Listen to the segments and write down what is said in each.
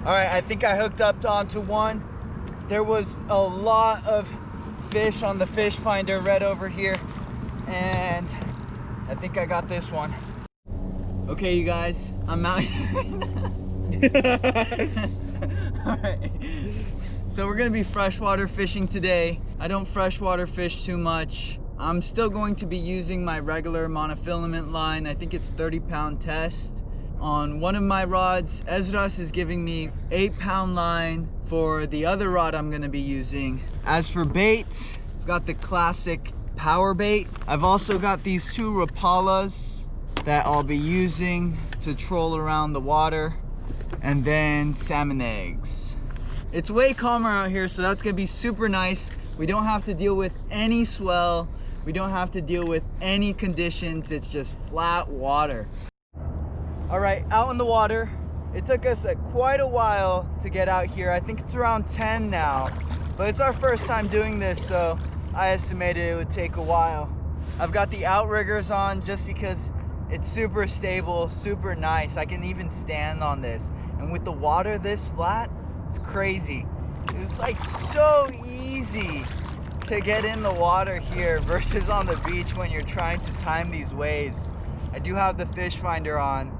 All right, I think I hooked up onto one. There was a lot of fish on the fish finder right over here, and I think I got this one. Okay, you guys, I'm out here right now. All right. So we're gonna be freshwater fishing today. I don't freshwater fish too much. I'm still going to be using my regular monofilament line. I think it's 30-pound test. On one of my rods, Ezras is giving me 8-pound line for the other rod I'm gonna be using. As for bait, I've got the classic power bait. I've also got these 2 Rapalas that I'll be using to troll around the water, and then salmon eggs. It's way calmer out here, so that's gonna be super nice. We don't have to deal with any swell. We don't have to deal with any conditions. It's just flat water. All right, out in the water. It took us quite a while to get out here. I think it's around 10 now, but it's our first time doing this, so I estimated it would take a while. I've got the outriggers on just because it's super stable, super nice. I can even stand on this. And with the water this flat, it's crazy. It's like so easy to get in the water here versus on the beach when you're trying to time these waves. I do have the fish finder on,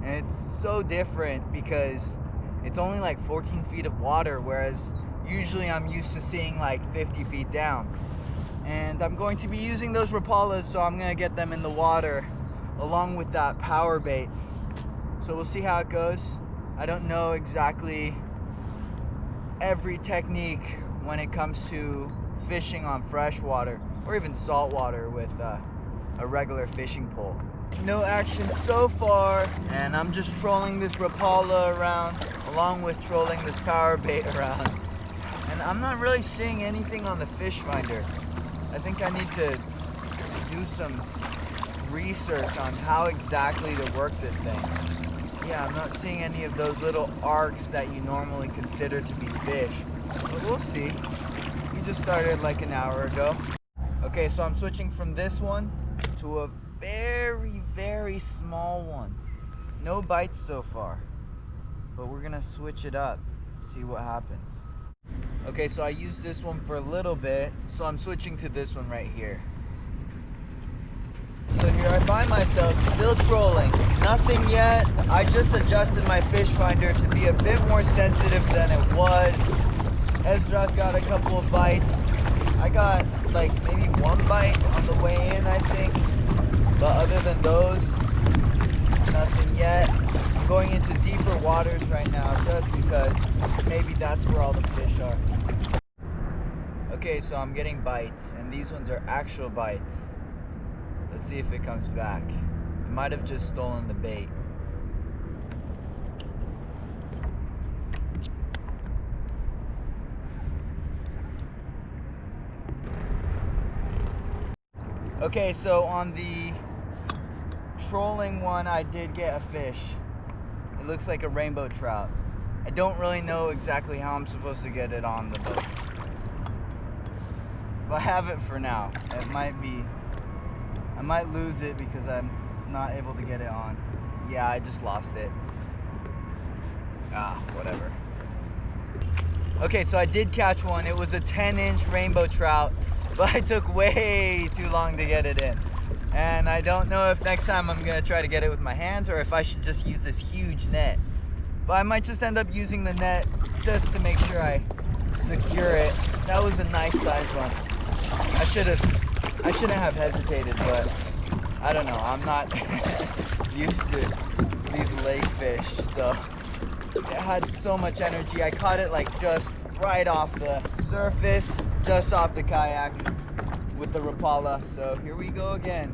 and it's so different because it's only like 14 feet of water, whereas usually I'm used to seeing like 50 feet down. And I'm going to be using those Rapalas, so I'm gonna get them in the water along with that power bait. So we'll see how it goes. I don't know exactly every technique when it comes to fishing on freshwater or even saltwater with a regular fishing pole. No action so far, and I'm just trolling this Rapala around along with trolling this power bait around, and I'm not really seeing anything on the fish finder. I think I need to do some research on how exactly to work this thing. Yeah, I'm not seeing any of those little arcs that you normally consider to be fish, but we'll see. We just started like an hour ago. Okay, so I'm switching from this one to a very small one. No bites so far, but we're gonna switch it up, see what happens. Okay, so I used this one for a little bit, so I'm switching to this one right here. So here I find myself still trolling. Nothing yet. I just adjusted my fish finder to be a bit more sensitive than it was. Ezra's got a couple of bites. I got like maybe 1 bite on the way in, I think. But other than those, nothing yet. I'm going into deeper waters right now just because maybe that's where all the fish are. Okay, so I'm getting bites, and these ones are actual bites. Let's see if it comes back. It might have just stolen the bait. Okay, so on the trolling one, I did get a fish. It looks like a rainbow trout. I don't really know exactly how I'm supposed to get it on the boat, but I have it for now. It might be, I might lose it because I'm not able to get it on. Yeah, I just lost it. Ah, whatever. Okay, so I did catch one. It was a 10-inch rainbow trout, but I took way too long to get it in. And I don't know if next time I'm gonna try to get it with my hands or if I should just use this huge net. But I might just end up using the net just to make sure I secure it. That was a nice size one. I shouldn't have hesitated, but I don't know. I'm not used to these lake fish, so it had so much energy. I caught it like just right off the surface, just off the kayak with the Rapala. So here we go again.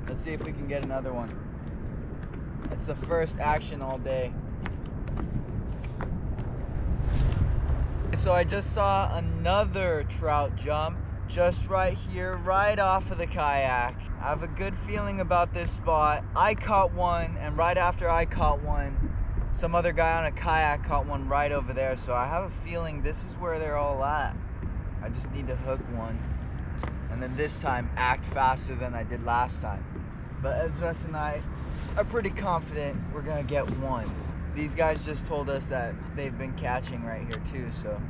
Let's see if we can get another one. It's the first action all day. So I just saw another trout jump just right here, right off of the kayak. I have a good feeling about this spot. I caught one, and right after I caught one, some other guy on a kayak caught one right over there. So I have a feeling this is where they're all at. I just need to hook one, and then this time act faster than I did last time. But Ezra and I are pretty confident we're gonna get one. these guys just told us that they've been catching right here too, so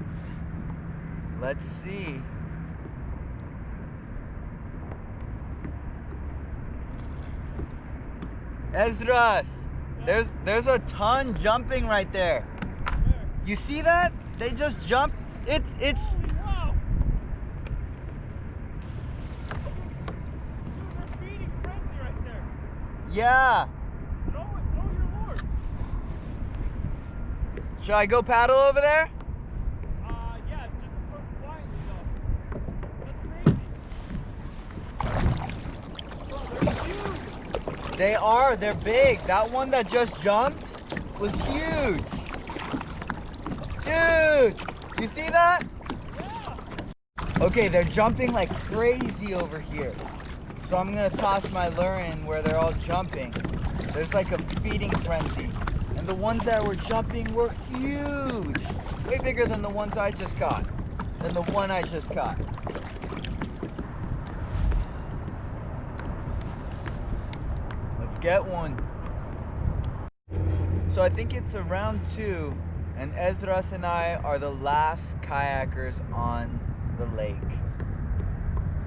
let's see. Esdras, there's a ton jumping right there. You see that? They just jumped. It's Wow. Right there. Yeah. Know your Lord. Should I go paddle over there? Yeah, just approach quietly though. That's crazy. Bro, they're huge. They are. They're big. That one that just jumped was huge. Dude, you see that? Yeah. Okay, they're jumping like crazy over here. So I'm gonna toss my lure in where they're all jumping. There's like a feeding frenzy. And the ones that were jumping were huge. Way bigger than the ones I just caught. Than the one I just caught. Let's get one. So I think it's around 2, and Esdras and I are the last kayakers on the lake.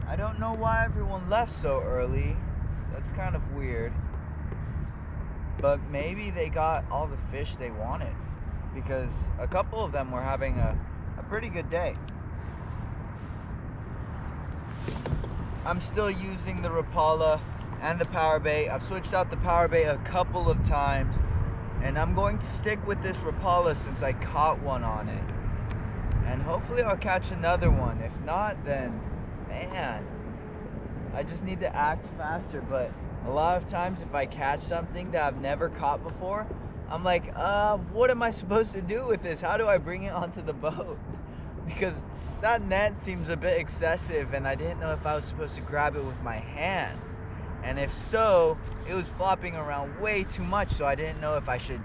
I don't know why everyone left so early. That's kind of weird. But maybe they got all the fish they wanted, because a couple of them were having a pretty good day. I'm still using the Rapala and the power bait. I've switched out the power bait a couple of times, and I'm going to stick with this Rapala since I caught one on it. And hopefully I'll catch another one. If not, then man, I just need to act faster. But a lot of times if I catch something that I've never caught before, I'm like, what am I supposed to do with this? How do I bring it onto the boat? Because that net seems a bit excessive, and I didn't know if I was supposed to grab it with my hands. And if so, it was flopping around way too much, so I didn't know if I should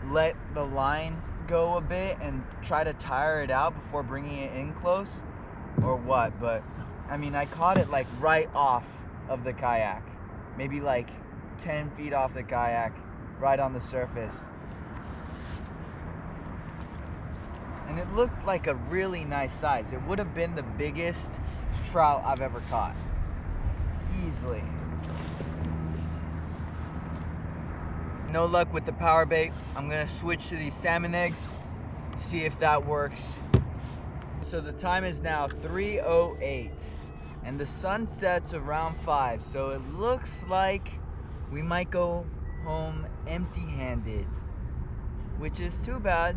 let the line go a bit and try to tire it out before bringing it in close or what. But I mean, I caught it like right off of the kayak, maybe like 10 feet off the kayak, right on the surface. And it looked like a really nice size. It would have been the biggest trout I've ever caught, easily. No luck with the power bait. I'm gonna switch to these salmon eggs, see if that works. So the time is now 3:08 and the sun sets around 5, so it looks like we might go home empty-handed, which is too bad,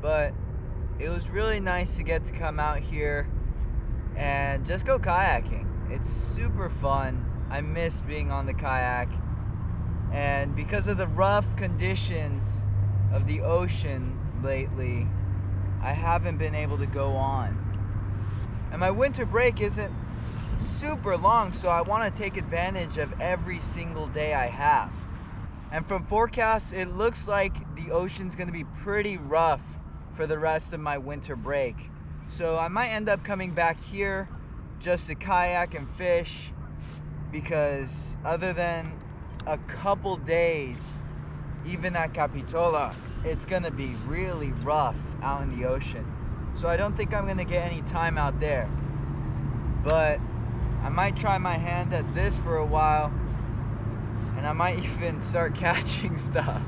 but it was really nice to get to come out here and just go kayaking. It's super fun. I miss being on the kayak. And because of the rough conditions of the ocean lately, I haven't been able to go on. And my winter break isn't super long, so I want to take advantage of every single day I have. And from forecasts, it looks like the ocean's going to be pretty rough for the rest of my winter break. So I might end up coming back here just to kayak and fish, because other than a couple days, even at Capitola, it's gonna be really rough out in the ocean. So I don't think I'm gonna get any time out there. But I might try my hand at this for a while, and I might even start catching stuff.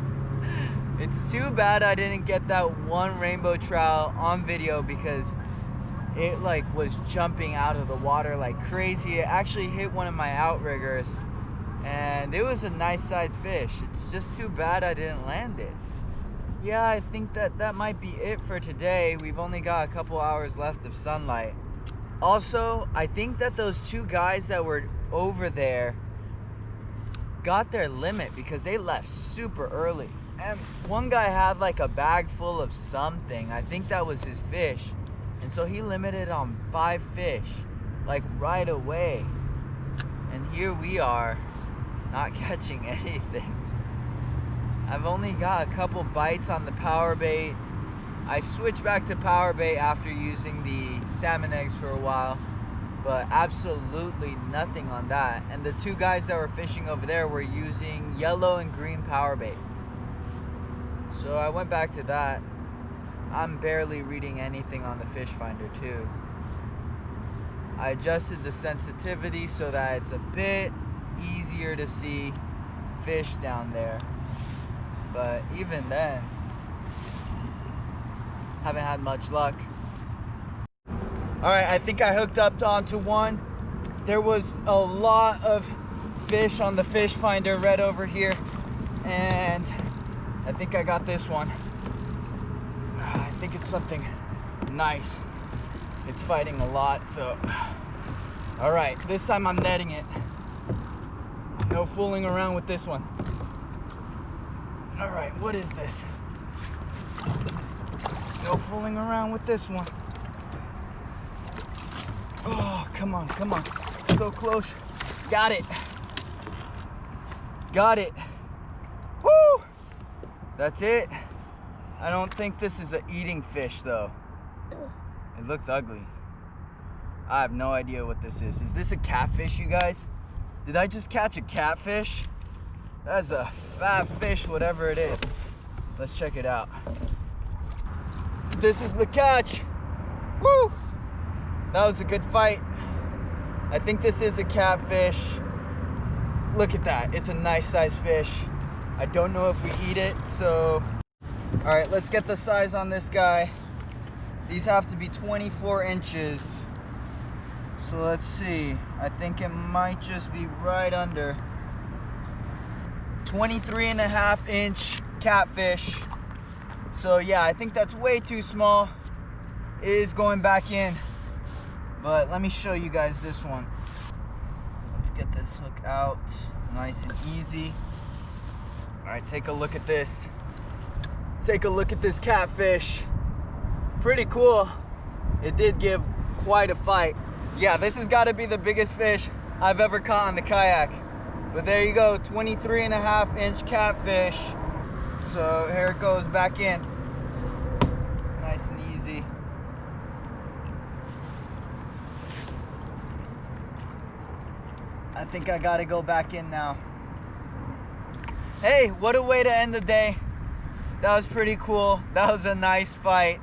It's too bad I didn't get that one rainbow trout on video, because it like was jumping out of the water like crazy. It actually hit one of my outriggers, and it was a nice sized fish. It's just too bad I didn't land it. Yeah, I think that might be it for today. We've only got a couple hours left of sunlight. Also, I think that those two guys that were over there got their limit, because they left super early. And one guy had like a bag full of something. I think that was his fish. And so he limited on 5 fish, like right away. And here we are, not catching anything. I've only got a couple bites on the power bait. I switched back to power bait after using the salmon eggs for a while, but absolutely nothing on that. And the two guys that were fishing over there were using yellow and green power bait. So I went back to that. I'm barely reading anything on the fish finder too. I adjusted the sensitivity so that it's a bit easier to see fish down there. But even then, haven't had much luck. All right, I think I hooked up onto one. There was a lot of fish on the fish finder right over here, and I think I got this one. I think it's something nice. It's fighting a lot, so. All right, this time I'm netting it. No fooling around with this one. All right, what is this? No fooling around with this one. Oh, come on, come on. So close. Got it. Got it. Woo! That's it. I don't think this is an eating fish though. It looks ugly. I have no idea what this is. Is this a catfish, you guys? Did I just catch a catfish? That's a fat fish, whatever it is. Let's check it out. This is the catch. Woo! That was a good fight. I think this is a catfish. Look at that. It's a nice sized fish. I don't know if we eat it, so. All right, let's get the size on this guy. These have to be 24 inches. So let's see. I think it might just be right under. 23.5-inch catfish. So yeah, I think that's way too small. It is going back in. But let me show you guys this one. Let's get this hook out nice and easy. All right, take a look at this. Take a look at this catfish. Pretty cool. It did give quite a fight. Yeah, this has got to be the biggest fish I've ever caught on the kayak. But there you go, 23.5-inch catfish. So here it goes back in. Nice and easy. I think I gotta go back in now. Hey, what a way to end the day. That was pretty cool. That was a nice fight.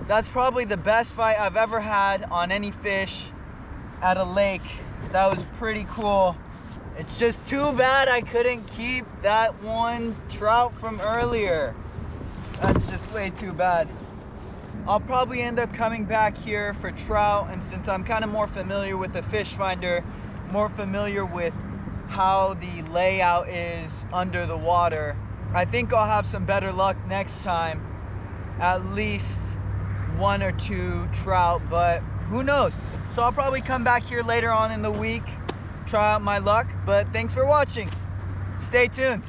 That's probably the best fight I've ever had on any fish at a lake. That was pretty cool. It's just too bad I couldn't keep that one trout from earlier. That's just way too bad. I'll probably end up coming back here for trout, and since I'm kind of more familiar with the fish finder, more familiar with how the layout is under the water, I think I'll have some better luck next time. At least 1 or 2 trout, but who knows? So I'll probably come back here later on in the week, try out my luck, but thanks for watching. Stay tuned.